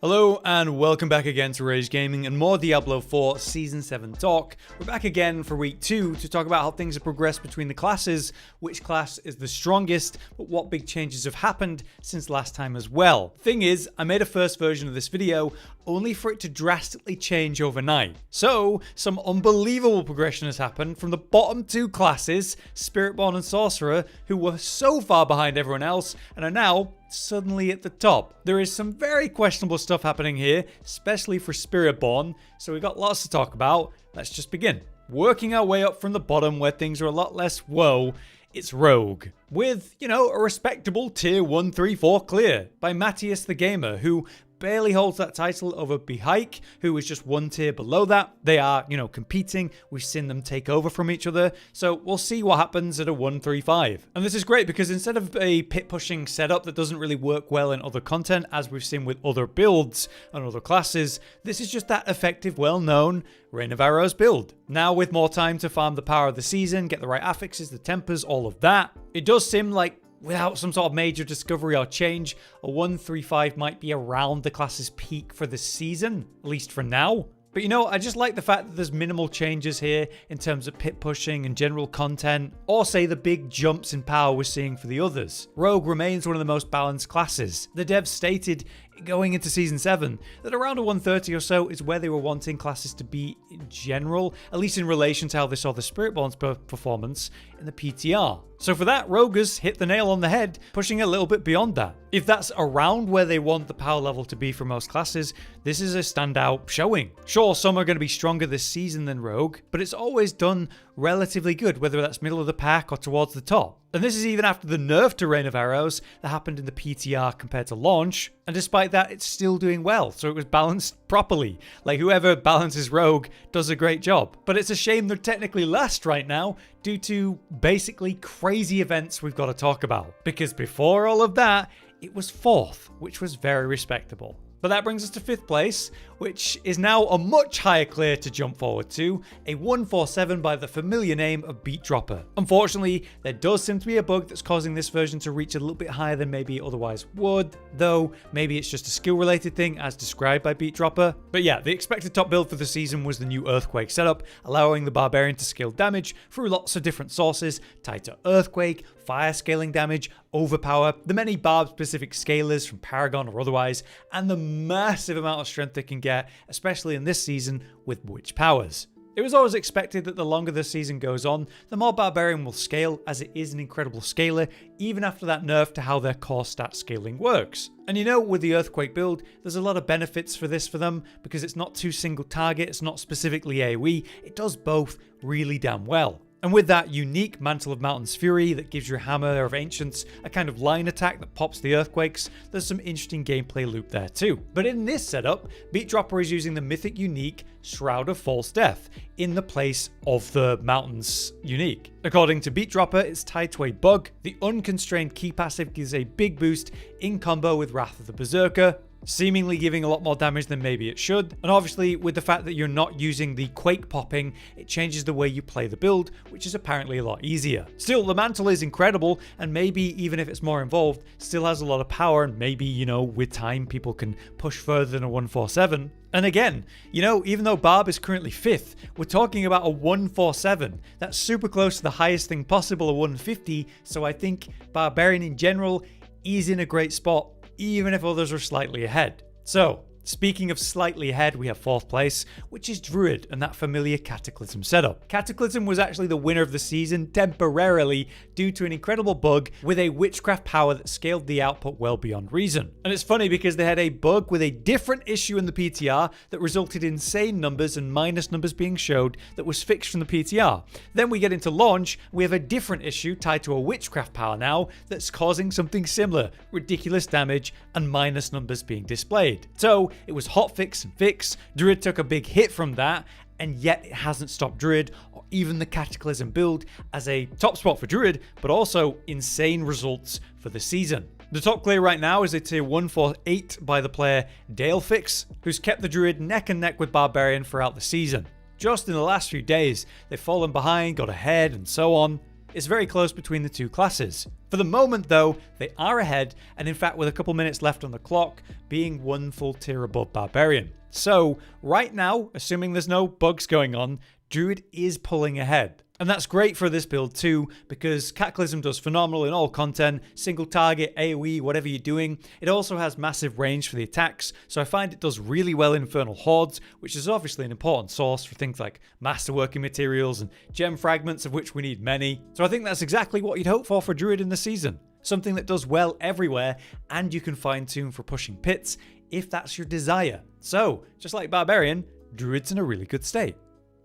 Hello and welcome back again to Rage Gaming and more Diablo 4 Season 7 talk. We're back again for week 2 to talk about how things have progressed between the classes, which class is the strongest, but what big changes have happened since last time as well. Thing is, I made a first version of this video only for it to drastically change overnight. So, some unbelievable progression has happened from the bottom two classes, Spiritborn and Sorcerer, who were so far behind everyone else and are now suddenly at the top. There is some very questionable stuff happening here, especially for Spiritborn, so we've got lots to talk about. Let's just begin. Working our way up from the bottom where things are a lot less whoa, it's Rogue. With, a respectable tier 1, 3, 4 clear by Matthias the Gamer, who barely holds that title over Behike, who is just one tier below that. They are, competing. We've seen them take over from each other. So we'll see what happens at a 1-3-5. And this is great because instead of a pit pushing setup that doesn't really work well in other content, as we've seen with other builds and other classes, this is just that effective, well-known Reign of Arrows build. Now with more time to farm the power of the season, get the right affixes, the tempers, all of that, it does seem like without some sort of major discovery or change, a 1-3-5 might be around the class's peak for the season, at least for now. But I just like the fact that there's minimal changes here in terms of pit pushing and general content, or say the big jumps in power we're seeing for the others. Rogue remains one of the most balanced classes. The devs stated going into Season 7 that around a 130 or so is where they were wanting classes to be in general, at least in relation to how they saw the Spiritborn's performance in the PTR. So for that, Rogue has hit the nail on the head, pushing a little bit beyond that. If that's around where they want the power level to be for most classes, this is a standout showing. Sure, some are going to be stronger this season than Rogue, but it's always done relatively good, whether that's middle of the pack or towards the top. And this is even after the nerf to Reign of Arrows that happened in the PTR compared to launch, and despite that, it's still doing well, so it was balanced properly. Like, whoever balances Rogue does a great job. But it's a shame they're technically last right now due to basically crazy events we've got to talk about. Because before all of that, it was 4th, which was very respectable. But that brings us to 5th place, which is now a much higher clear to jump forward to, a 147 by the familiar name of Beat Dropper. Unfortunately, there does seem to be a bug that's causing this version to reach a little bit higher than maybe it otherwise would, though maybe it's just a skill related thing as described by Beat Dropper. But yeah, the expected top build for the season was the new Earthquake setup, allowing the Barbarian to scale damage through lots of different sources tied to Earthquake, fire scaling damage, overpower, the many barb specific scalers from Paragon or otherwise, and the massive amount of strength they can get, especially in this season with witch powers. It was always expected that the longer the season goes on, the more Barbarian will scale, as it is an incredible scaler, even after that nerf to how their core stat scaling works. And with the Earthquake build, there's a lot of benefits for this for them, because it's not too single target, it's not specifically AoE, it does both really damn well. And with that unique Mantle of Mountain's Fury that gives your Hammer of Ancients a kind of line attack that pops the earthquakes, there's some interesting gameplay loop there too. But in this setup, Beat Dropper is using the mythic unique Shroud of False Death in the place of the Mountain's unique. According to Beat Dropper, it's tied to a bug. The unconstrained key passive gives a big boost in combo with Wrath of the Berserker, seemingly giving a lot more damage than maybe it should. And obviously, with the fact that you're not using the quake popping, it changes the way you play the build, which is apparently a lot easier. Still, the mantle is incredible, and maybe even if it's more involved, still has a lot of power, and maybe, with time, people can push further than a 147. And again, even though Barb is currently 5th, we're talking about a 147. That's super close to the highest thing possible, a 150, so I think Barbarian in general is in a great spot, even if others are slightly ahead. So, speaking of slightly ahead, we have 4th place, which is Druid and that familiar Cataclysm setup. Cataclysm was actually the winner of the season temporarily due to an incredible bug with a witchcraft power that scaled the output well beyond reason. And it's funny because they had a bug with a different issue in the PTR that resulted in insane numbers and minus numbers being showed that was fixed from the PTR. Then we get into launch, we have a different issue tied to a witchcraft power now that's causing something similar, ridiculous damage and minus numbers being displayed. So it was hotfix and fix. Druid took a big hit from that, and yet it hasn't stopped Druid or even the Cataclysm build as a top spot for Druid, but also insane results for the season. The top clear right now is a tier 148 by the player Dalefix, who's kept the Druid neck and neck with Barbarian throughout the season. Just in the last few days, they've fallen behind, got ahead, and so on. It's very close between the two classes. For the moment though, they are ahead, and in fact with a couple minutes left on the clock, being one full tier above Barbarian. So right now, assuming there's no bugs going on, Druid is pulling ahead. And that's great for this build too, because Cataclysm does phenomenal in all content, single target, AoE, whatever you're doing. It also has massive range for the attacks, so I find it does really well in Infernal Hordes, which is obviously an important source for things like masterworking materials and gem fragments, of which we need many. So I think that's exactly what you'd hope for Druid in the season. Something that does well everywhere, and you can fine tune for pushing pits if that's your desire. So, just like Barbarian, Druid's in a really good state.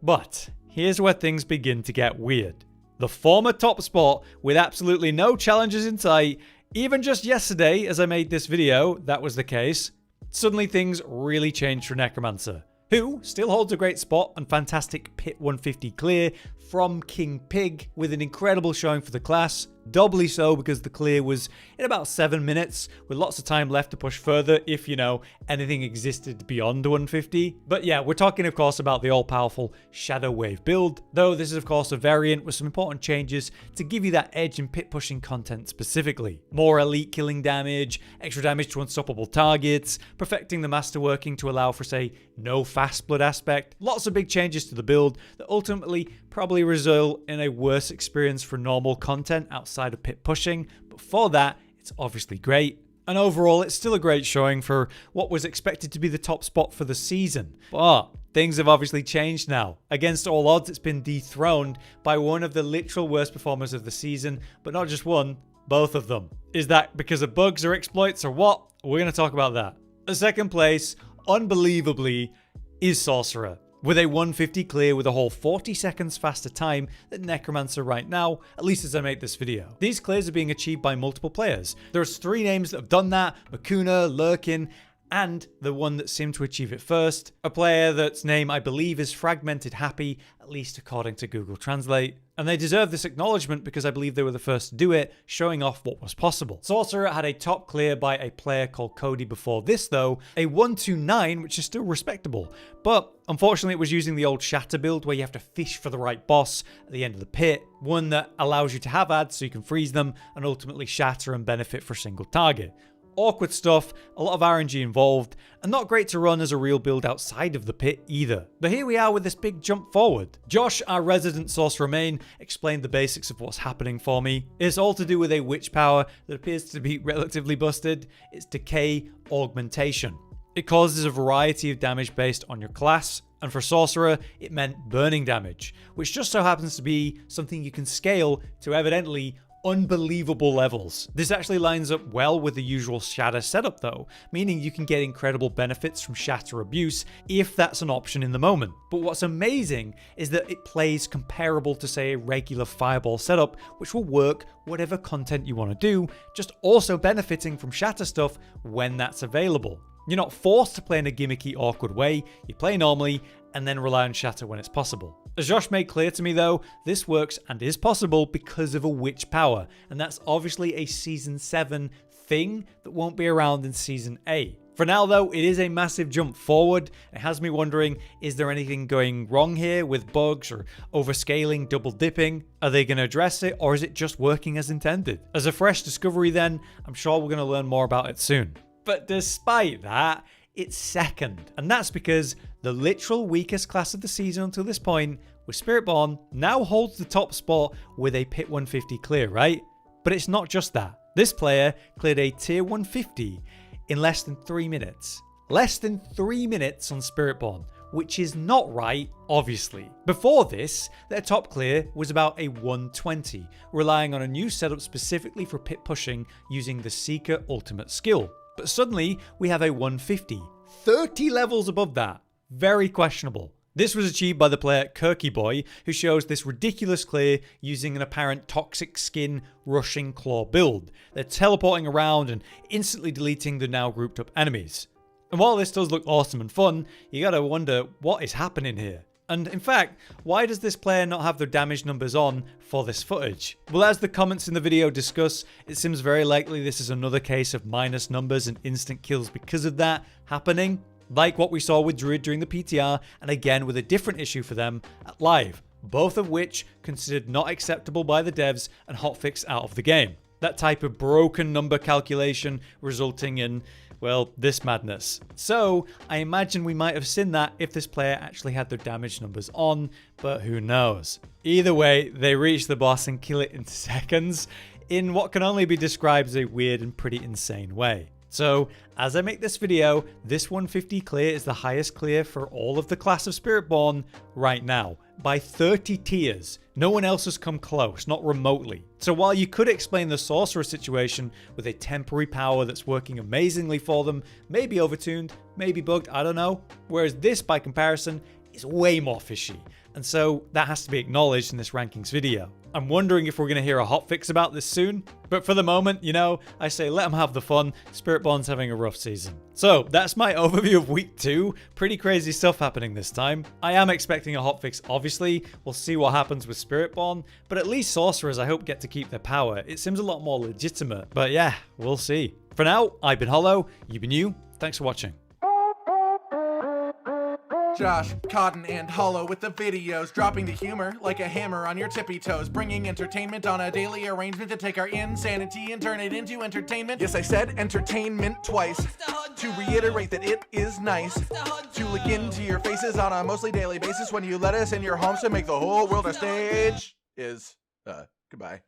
But here's where things begin to get weird. The former top spot with absolutely no challenges in sight, even just yesterday as I made this video, that was the case. Suddenly things really changed for Necromancer, who still holds a great spot and fantastic Pit 150 clear from King Pig with an incredible showing for the class. Doubly so because the clear was in about 7 minutes with lots of time left to push further if, you know, anything existed beyond 150. But yeah, we're talking of course about the all-powerful Shadow Wave build, though this is of course a variant with some important changes to give you that edge in pit pushing content specifically. More elite killing damage, extra damage to unstoppable targets, perfecting the masterworking to allow for say no fast blood aspect. Lots of big changes to the build that ultimately probably result in a worse experience for normal content outside of pit pushing, but for that, it's obviously great. And overall, it's still a great showing for what was expected to be the top spot for the season. But things have obviously changed now. Against all odds, it's been dethroned by one of the literal worst performers of the season, but not just one, both of them. Is that because of bugs or exploits or what? We're going to talk about that. The second place, unbelievably, is Sorcerer, with a 150 clear with a whole 40 seconds faster time than Necromancer right now, at least as I make this video. These clears are being achieved by multiple players. There's 3 names that have done that: Makuna, Lurkin, and the one that seemed to achieve it first. A player that's name I believe is Fragmented Happy, at least according to Google Translate. And they deserve this acknowledgement because I believe they were the first to do it, showing off what was possible. Sorcerer had a top clear by a player called Cody before this though, a 129, which is still respectable. But unfortunately it was using the old Shatter build where you have to fish for the right boss at the end of the pit, one that allows you to have ads so you can freeze them and ultimately shatter and benefit for a single target. Awkward stuff, a lot of RNG involved, and not great to run as a real build outside of the pit either. But here we are with this big jump forward. Josh, our resident Sorcerer main, explained the basics of what's happening for me. It's all to do with a witch power that appears to be relatively busted. It's Decay Augmentation. It causes a variety of damage based on your class, and for Sorcerer, it meant burning damage, which just so happens to be something you can scale to evidently unbelievable levels. This actually lines up well with the usual Shatter setup though, meaning you can get incredible benefits from Shatter abuse if that's an option in the moment. But what's amazing is that it plays comparable to say a regular Fireball setup, which will work whatever content you want to do, just also benefiting from Shatter stuff when that's available. You're not forced to play in a gimmicky, awkward way, you play normally and then rely on Shatter when it's possible. As Josh made clear to me though, this works and is possible because of a witch power, and that's obviously a Season 7 thing that won't be around in Season 8. For now though, it is a massive jump forward. It has me wondering, is there anything going wrong here with bugs or overscaling, double dipping? Are they going to address it, or is it just working as intended? As a fresh discovery then, I'm sure we're going to learn more about it soon. But despite that, it's second, and that's because the literal weakest class of the season until this point, with Spiritborn, now holds the top spot with a Pit 150 clear, right? But it's not just that. This player cleared a Tier 150 in less than 3 minutes. Less than 3 minutes on Spiritborn, which is not right, obviously. Before this, their top clear was about a 120, relying on a new setup specifically for pit pushing using the Seeker ultimate skill. But suddenly, we have a 150, 30 levels above that. Very questionable. This was achieved by the player Kirky Boy, who shows this ridiculous clear using an apparent toxic skin rushing claw build. They're teleporting around and instantly deleting the now grouped up enemies. And while this does look awesome and fun, you gotta wonder what is happening here. And in fact, why does this player not have their damage numbers on for this footage? Well, as the comments in the video discuss, it seems very likely this is another case of minus numbers and instant kills because of that happening, like what we saw with Druid during the PTR, and again with a different issue for them at live. both of which considered not acceptable by the devs and hotfixed out of the game. That type of broken number calculation resulting in, well, this madness. So I imagine we might have seen that if this player actually had their damage numbers on, but who knows. Either way, they reach the boss and kill it in seconds in what can only be described as a weird and pretty insane way. So, as I make this video, this 150 clear is the highest clear for all of the class of Spiritborn right now, by 30 tiers. No one else has come close, not remotely. So while you could explain the Sorcerer situation with a temporary power that's working amazingly for them, maybe overtuned, maybe bugged, I don't know, whereas this, by comparison, is way more fishy. And so that has to be acknowledged in this rankings video. I'm wondering if we're going to hear a hotfix about this soon, but for the moment, you know, I say let them have the fun. Spiritborn's having a rough season. So that's my overview of week 2. Pretty crazy stuff happening this time. I am expecting a hotfix, obviously. We'll see what happens with Spiritborn, but at least Sorcerers I hope get to keep their power. It seems a lot more legitimate, but yeah, we'll see. For now, I've been Hollow, you've been you. Thanks for watching. Josh, Cotton, and Hollow with the videos, dropping the humor like a hammer on your tippy toes, bringing entertainment on a daily arrangement to take our insanity and turn it into entertainment. Yes, I said entertainment twice, to reiterate that it is nice to look into your faces on a mostly daily basis when you let us in your homes to make the whole world a stage. Goodbye.